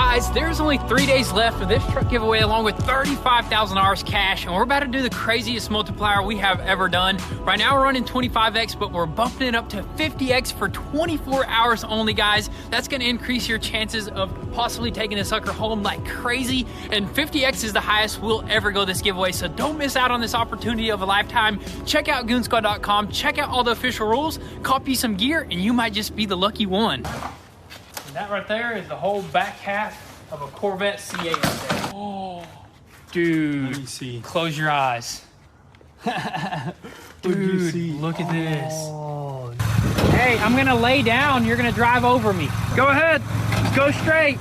Guys, there's only 3 days left for this truck giveaway along with $35,000 cash, and we're about to do the craziest multiplier we have ever done. Right now we're running 25x, but we're bumping it up to 50x for 24 hours only, guys. That's going to increase your chances of possibly taking this sucker home like crazy, and 50x is the highest we'll ever go this giveaway, so don't miss out on this opportunity of a lifetime. Check out goonzquad.com, check out all the official rules, copy some gear, and you might just be the lucky one. And that right there is the whole back half of a Corvette C8 right there. Oh, dude. Let me see. Close your eyes. Dude, look at this. Oh. Hey, I'm gonna lay down. You're gonna drive over me. Go ahead. Go straight.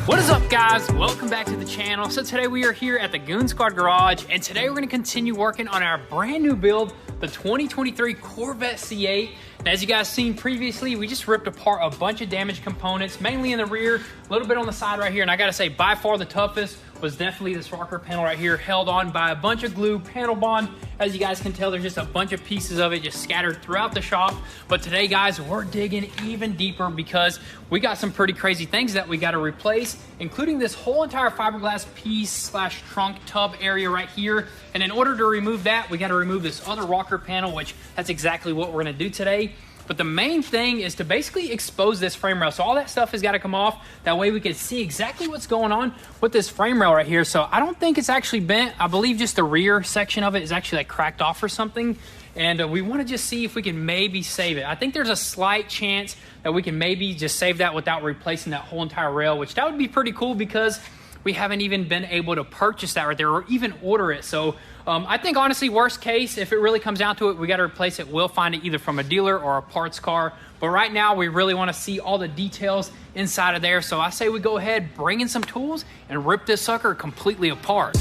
What is up, guys? Welcome back to the channel. So today we are here at the Goon Squad garage, and today we're gonna continue working on our brand new build, the 2023 Corvette C8. And as you guys seen previously, we just ripped apart a bunch of damaged components, mainly in the rear, a little bit on the side right here. And I gotta say, by far the toughest was definitely this rocker panel right here, held on by a bunch of glue, panel bond. As you guys can tell, there's just a bunch of pieces of it just scattered throughout the shop. But today, guys, we're digging even deeper because we got some pretty crazy things that we gotta replace, including this whole entire fiberglass piece slash trunk tub area right here. And in order to remove that, we gotta remove this other rocker panel, which that's exactly what we're gonna do today. But the main thing is to basically expose this frame rail. So all that stuff has got to come off. That way we can see exactly what's going on with this frame rail right here. So I don't think it's actually bent. I believe just the rear section of it is actually like cracked off or something. And we want to just see if we can maybe save it. I think there's a slight chance that we can maybe just save that without replacing that whole entire rail, which that would be pretty cool because we haven't even been able to purchase that right there or even order it. So I think honestly, worst case, if it really comes down to it, we got to replace it. We'll find it either from a dealer or a parts car. But right now, we really want to see all the details inside of there. So I say we go ahead, bring in some tools and rip this sucker completely apart.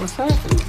What's happening?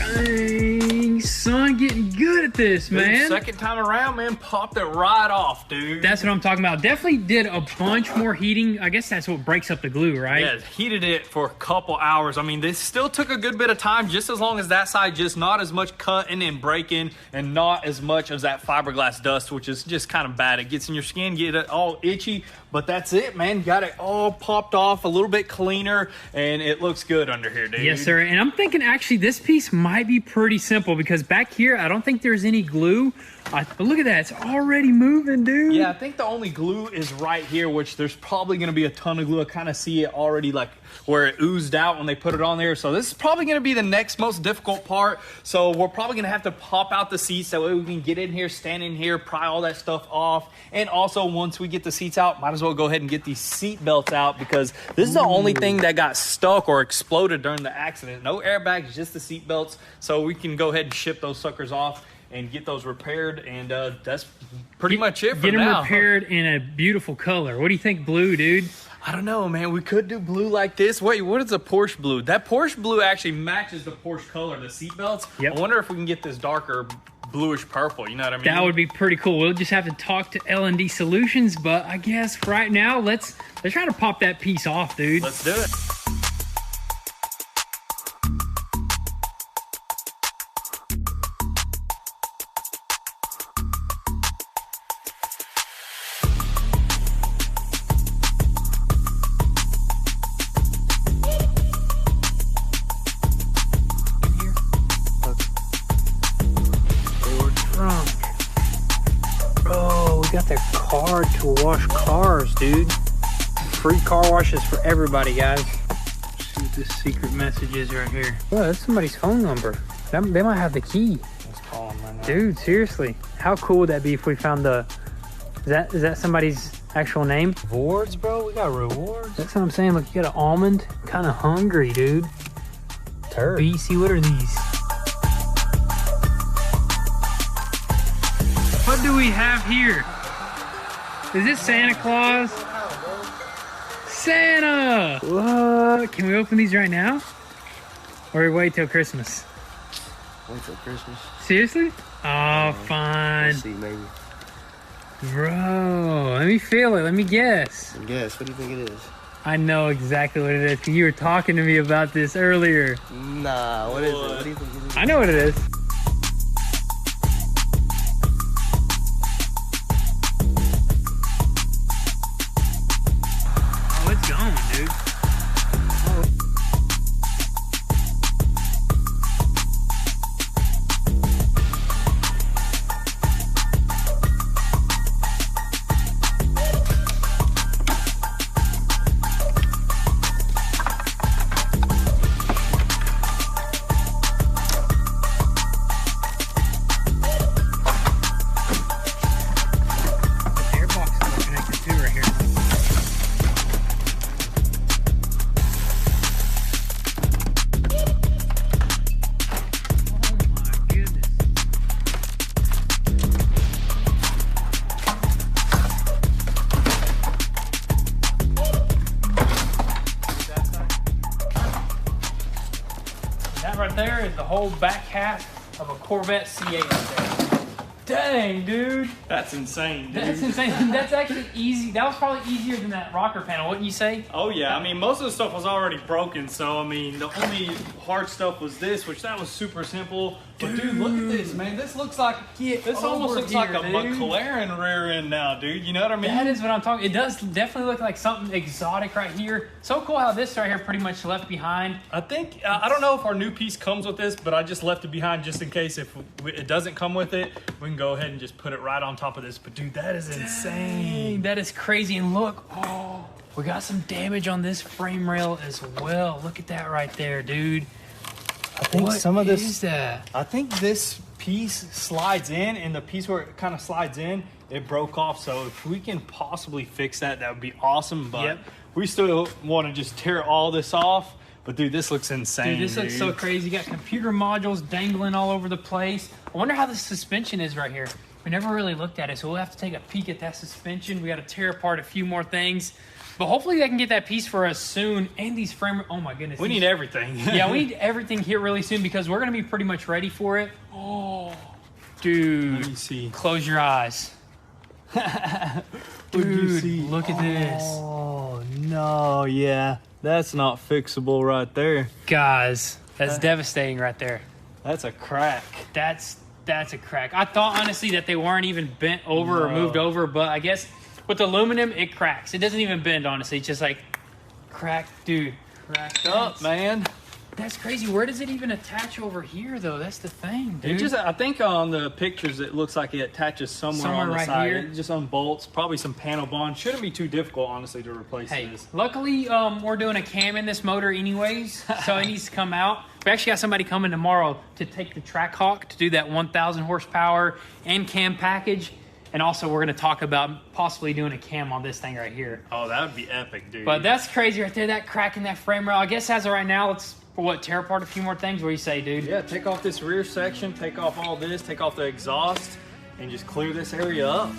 Dang, son, getting good at this, man. Dude, second time around, man, popped it right off, dude. That's what I'm talking about. Definitely did a bunch more heating. I guess that's what breaks up the glue, right? Yeah, heated it for a couple hours. I mean, this still took a good bit of time, just as long as that side, just not as much cutting and breaking and not as much of that fiberglass dust, which is just kind of bad. It gets in your skin, get it all itchy, but that's it, man. Got it all popped off, a little bit cleaner, and it looks good under here, dude. Yes, sir. And I'm thinking actually this piece might be pretty simple because back here, I don't think there's any glue. But look at that, it's already moving, dude. Yeah, I think the only glue is right here, which there's probably gonna be a ton of glue. I kind of see it already, like where it oozed out when they put it on there. So this is probably gonna be the next most difficult part. So we're probably gonna have to pop out the seats. That way we can get in here, stand in here, pry all that stuff off. And also once we get the seats out, might as well go ahead and get these seat belts out because this is the only thing that got stuck or exploded during the accident. No airbags, just the seat belts. So we can go ahead and ship those suckers off and get those repaired, and that's pretty much it for now. Get them repaired in a beautiful color. What do you think, blue, dude? I don't know, man. We could do blue like this. Wait, what is a Porsche blue? That Porsche blue actually matches the Porsche color, the seat belts. Yep. I wonder if we can get this darker bluish purple, you know what I mean? That would be pretty cool. We'll just have to talk to L&D Solutions, but I guess right now, let's try to pop that piece off, dude. Let's do it. Got their card to wash cars, dude. Free car washes for everybody, guys. Let's see what this secret message is right here. Oh, that's somebody's phone number. They might have the key. Let's call them right now. Dude, seriously. How cool would that be if we found the... Is that somebody's actual name? Rewards, bro? We got rewards. That's what I'm saying. Look, you got an almond. Kind of hungry, dude. Turd. BC, what are these? What do we have here? Is this Santa Claus? Santa! What? Can we open these right now? Or wait till Christmas? Wait till Christmas. Seriously? Oh, fine. We'll see, maybe. Bro, let me feel it. Let me guess. Guess. What do you think it is? I know exactly what it is. 'Cause you were talking to me about this earlier. Nah, what is it? What do you think it is? I know what it is. Oh, it's going, dude. Right there is the whole back half of a Corvette C8 right there. Dang, dude. That's insane, dude. That's insane. That's actually easy. That was probably easier than that rocker panel, wouldn't you say? Oh yeah, I mean most of the stuff was already broken, so I mean the only hard stuff was this, which that was super simple. But dude, look at this, man. This looks like this almost looks like a McLaren rear end now, dude. You know what I mean? That is what I'm talking. It does definitely look like something exotic right here. So cool how this right here pretty much left behind. I think I don't know if our new piece comes with this, but I just left it behind just in case if it doesn't come with it, we can go ahead and just put it right on top of this. But dude, that is insane. That is crazy. And look, oh, we got some damage on this frame rail as well. Look at that right there, dude. I think What some of this is that? I think this piece slides in, and the piece where it kind of slides in, it broke off. So if we can possibly fix that, that would be awesome. But we still want to just tear all this off. But dude, this looks insane. Dude, this looks so crazy. You got computer modules dangling all over the place. I wonder how the suspension is right here. We never really looked at it, so we'll have to take a peek at that suspension. We got to tear apart a few more things. But hopefully they can get that piece for us soon. And these frame... Oh my goodness. We need everything. Yeah, we need everything here really soon because we're going to be pretty much ready for it. Oh, dude. Let me see. Close your eyes. Dude, look at this. Oh, no, yeah. That's not fixable right there. Guys, that's devastating right there. That's a crack. That's a crack. I thought, honestly, that they weren't even bent over or moved over, but I guess with aluminum, it cracks. It doesn't even bend, honestly. It's just like, crack, dude. Cracked Up, man. That's crazy. Where does it even attach over here, though? That's the thing, dude. It just, I think on the pictures, it looks like it attaches somewhere on the right side. here. It just unbolts. Probably some panel bond. Shouldn't be too difficult, honestly, to replace Hey, this. luckily, we're doing a cam in this motor anyways, so it needs to come out. We actually got somebody coming tomorrow to take the Trackhawk to do that 1,000 horsepower and cam package. And also, we're going to talk about possibly doing a cam on this thing right here. Oh, that would be epic, dude. But that's crazy right there, that crack in that frame rail. I guess as of right now, let's, tear apart a few more things? What do you say, dude? Yeah, take off this rear section, take off all this, take off the exhaust, and just clear this area up.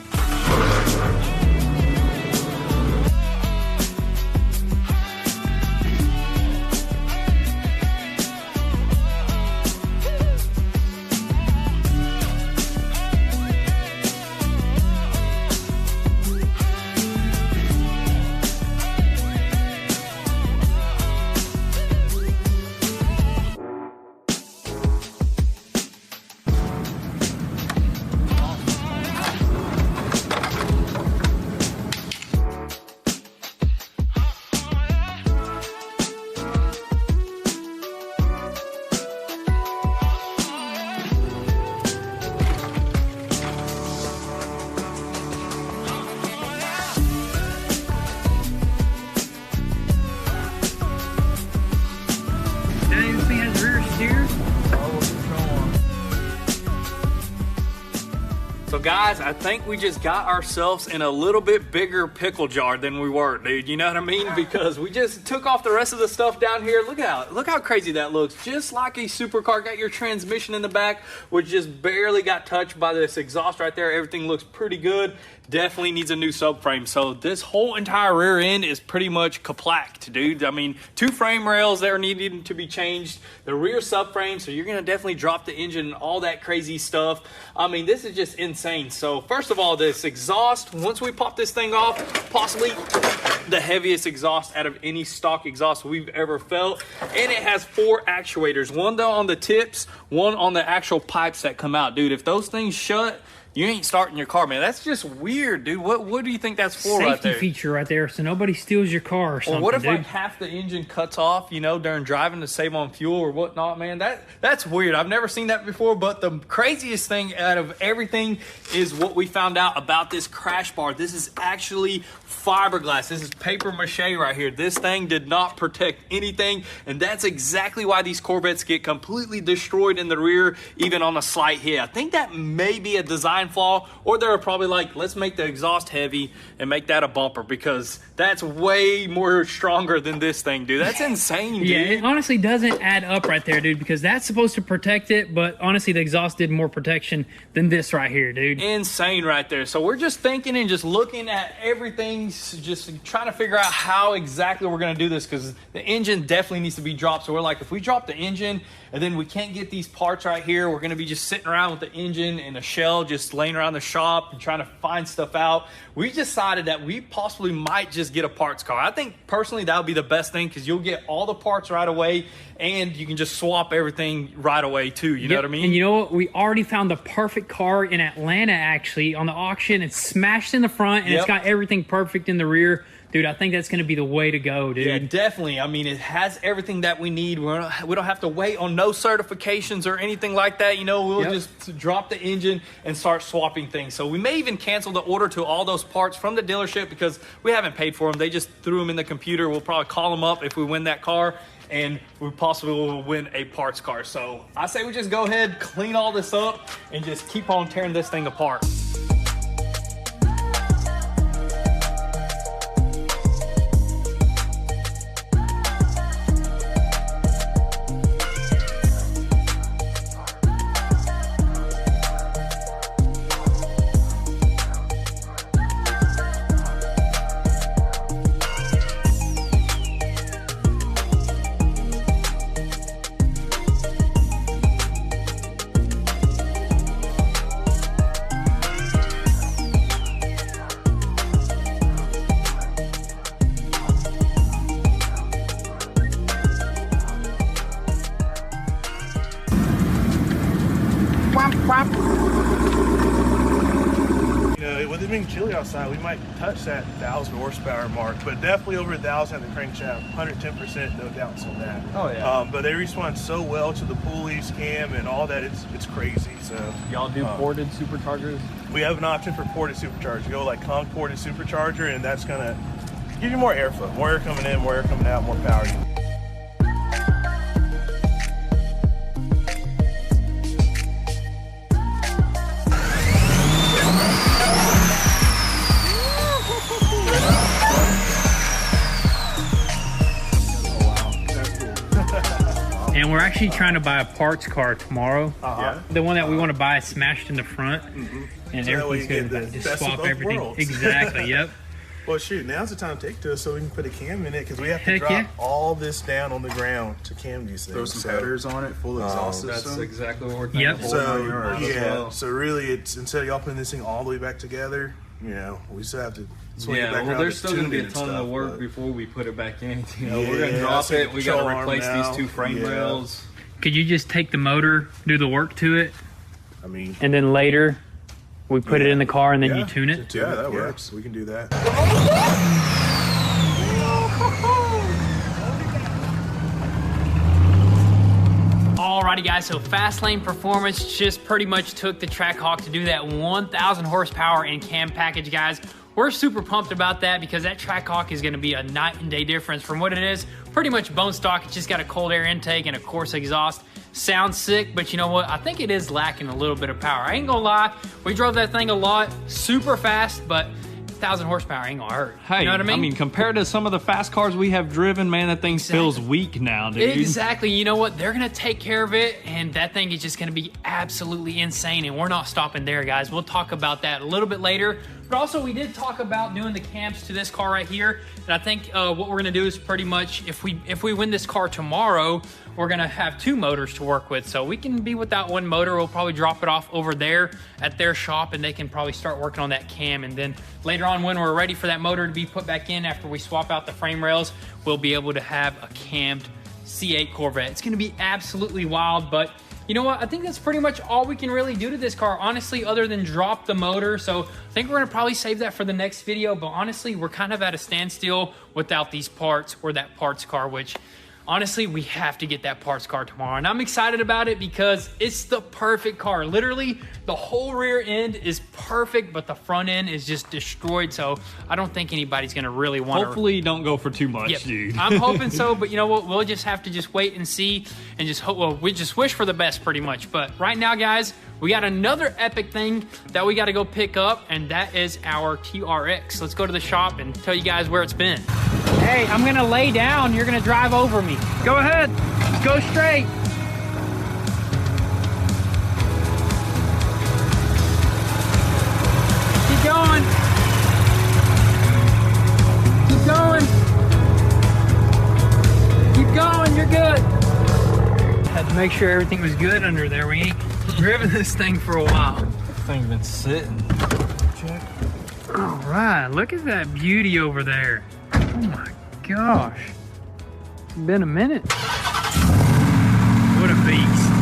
guys, I think we just got ourselves in a little bit bigger pickle jar than we were, dude. You know what I mean? Because we just took off the rest of the stuff down here. Look how crazy that looks. Just like a supercar. Got your transmission in the back, which just barely got touched by this exhaust right there. Everything looks pretty good. Definitely needs a new subframe. So this whole entire rear end is pretty much kaplacked, dude. I mean, 2 frame rails there needing to be changed. The rear subframe, so you're gonna definitely drop the engine and all that crazy stuff. I mean, this is just insane. So first of all, this exhaust, once we pop this thing off, possibly the heaviest exhaust out of any stock exhaust we've ever felt. And it has 4 actuators, one though on the tips, one on the actual pipes that come out. Dude, if those things shut, you ain't starting your car, man. That's just weird, dude. What do you think that's for right there? Safety feature right there, so nobody steals your car or something, Or what if dude? like half the engine cuts off, you know, during driving to save on fuel or whatnot, man? That's weird. I've never seen that before, but the craziest thing out of everything is what we found out about this crash bar. This is actually fiberglass. This is paper mache right here. This thing did not protect anything, and that's exactly why these Corvettes get completely destroyed in the rear, even on a slight hit. I think that may be a design flaw, or they're probably like, let's make the exhaust heavy and make that a bumper, because that's way more stronger than this thing, dude. That's insane, dude. Yeah, it honestly doesn't add up right there, dude, because that's supposed to protect it, but honestly, the exhaust did more protection than this right here, dude. Insane right there. So we're just thinking and just looking at everything, just trying to figure out how exactly we're going to do this, because the engine definitely needs to be dropped. So we're like, if we drop the engine and then we can't get these parts right here, we're going to be just sitting around with the engine and a shell just laying around the shop and trying to find stuff out. We decided that we possibly might just get a parts car. I think personally that would be the best thing, because you'll get all the parts right away and you can just swap everything right away too. You know what I mean? And you know what? We already found the perfect car in Atlanta, actually, on the auction. It's smashed in the front and it's got everything perfect in the rear. Dude, I think that's going to be the way to go, dude. Yeah, definitely. I mean, it has everything that we need. We don't have to wait on no certifications or anything like that. You know, we'll just drop the engine and start swapping things. So we may even cancel the order to all those parts from the dealership, because we haven't paid for them. They just threw them in the computer. We'll probably call them up if we win that car, and we possibly will win a parts car. So I say we just go ahead, clean all this up, and just keep on tearing this thing apart. You know, with it being chilly outside, we might touch that 1,000 horsepower mark, but definitely over 1,000 at the crankshaft, 110%, no doubts on that. Oh yeah. But they respond so well to the pulleys, cam, and all that. It's crazy. So y'all do ported superchargers? We have an option for ported supercharger. You go like Conk ported supercharger, and that's gonna give you more airflow, more air coming in, more air coming out, more power. And we're actually trying to buy a parts car tomorrow. Yeah. The one that we want to buy is smashed in the front. And So that way everything's you going get to the just best of swap both everything. worlds. Exactly, yep. Well, shoot, now's the time to take to us so we can put a cam in it, because we have to Heck drop yeah. all this down on the ground to cam these things. Throw some headers on it, full exhaust That's system. exactly what we're Yep. thinking. So as well. so really, it's instead of y'all putting this thing all the way back together, you know, we still have to swing it Yeah, back well, around. there's to still going to be a tune it ton and of stuff, work but- before we put it back in. You know, we're Yeah, going to drop so it. We got control to arm replace now. these 2 frame Yeah. rails. Could you just take the motor, do the work to it, I mean, and then later we put it in the car and then yeah, you tune it? yeah, that works. We can do that. Alrighty guys, so Fast Lane Performance just pretty much took the Trackhawk to do that 1,000 horsepower and cam package, guys. We're super pumped about that, because that Trackhawk is gonna be a night and day difference from what it is. Pretty much bone stock, it's just got a cold air intake and a coarse exhaust. sounds sick, but you know what? I think it is lacking a little bit of power. I ain't gonna lie, we drove that thing a lot, super fast, but 1,000 horsepower ain't gonna hurt. Hey, you know what I mean? Compared to some of the fast cars we have driven, man, that thing feels weak now, dude. Exactly. You know what? They're gonna take care of it, and that thing is just gonna be absolutely insane, and we're not stopping there, guys. We'll talk about that a little bit later. But also, we did talk about doing the cams to this car right here, and I think what we're gonna do is pretty much, if we win this car tomorrow, we're gonna have 2 motors to work with, so we can be without 1 motor. We'll probably drop it off over there at their shop, and they can probably start working on that cam, and then later on, when we're ready for that motor to be put back in after we swap out the frame rails, we'll be able to have a cammed C8 Corvette. It's gonna be absolutely wild, but you know what? I think that's pretty much all we can really do to this car, honestly, other than drop the motor. So I think we're gonna probably save that for the next video, but honestly, we're kind of at a standstill without these parts or that parts car, which honestly, we have to get that parts car tomorrow. And I'm excited about it because it's the perfect car. Literally, the whole rear end is perfect, but the front end is just destroyed. So I don't think anybody's gonna really want to. Hopefully, don't go for too much, dude. I'm hoping so, but you know what? We'll just have to just wait and see and just hope. Well, we just wish for the best pretty much. But right now, guys, we got another epic thing that we got to go pick up, and that is our TRX. Let's go to the shop and tell you guys where it's been. Hey, I'm gonna lay down. You're gonna drive over me. Go ahead. Go straight. Keep going. Keep going. Keep going. You're good. Had to make sure everything was good under there. We ain't driven this thing for a while. This thing's been sitting. Check. All right. Look at that beauty over there. Oh my gosh. It's been a minute. What a beast.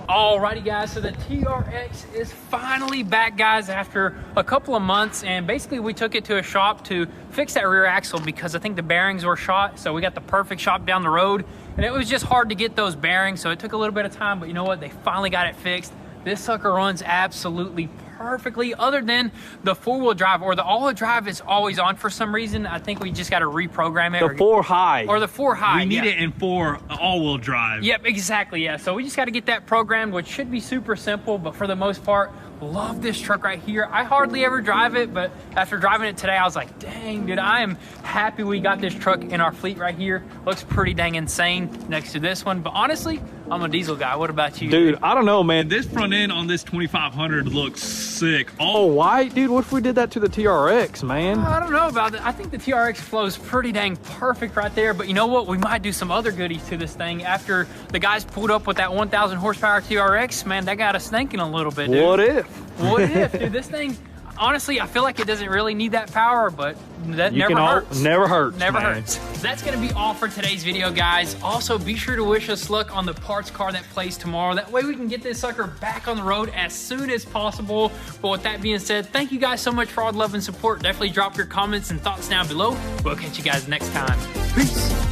Alrighty guys, so the TRX is finally back, guys, after a couple of months, and basically we took it to a shop to fix that rear axle because I think the bearings were shot. So we got the perfect shop down the road, and it was just hard to get those bearings, so it took a little bit of time, but you know what? They finally got it fixed. This sucker runs absolutely perfectly, other than the 4-wheel drive, or the all-wheel drive is always on for some reason. I think we just got to reprogram it. The 4 high. Or the 4 high. We need it in 4 all-wheel drive. Yep, exactly, yeah. So we just got to get that programmed, which should be super simple, but for the most part, love this truck right here. I hardly ever drive it, but after driving it today, I was like, dang, dude, I am happy we got this truck in our fleet right here. Looks pretty dang insane next to this one, but honestly, I'm a diesel guy. What about you? Dude, I don't know, man. This front end on this 2500 looks sick. All white, dude. What if we did that to the TRX, man? I don't know about that. I think the TRX flows pretty dang perfect right there, but you know what? We might do some other goodies to this thing. After the guys pulled up with that 1,000 horsepower TRX, man, that got us thinking a little bit, dude. What if? What if, dude? This thing, honestly, I feel like it doesn't really need that power, but that never hurts. Never hurts. Never man. hurts. That's gonna be all for today's video, guys. Also, be sure to wish us luck on the parts car that plays tomorrow. That way we can get this sucker back on the road as soon as possible. But with that being said, thank you guys so much for all the love and support. Definitely drop your comments and thoughts down below. We'll catch you guys next time. Peace.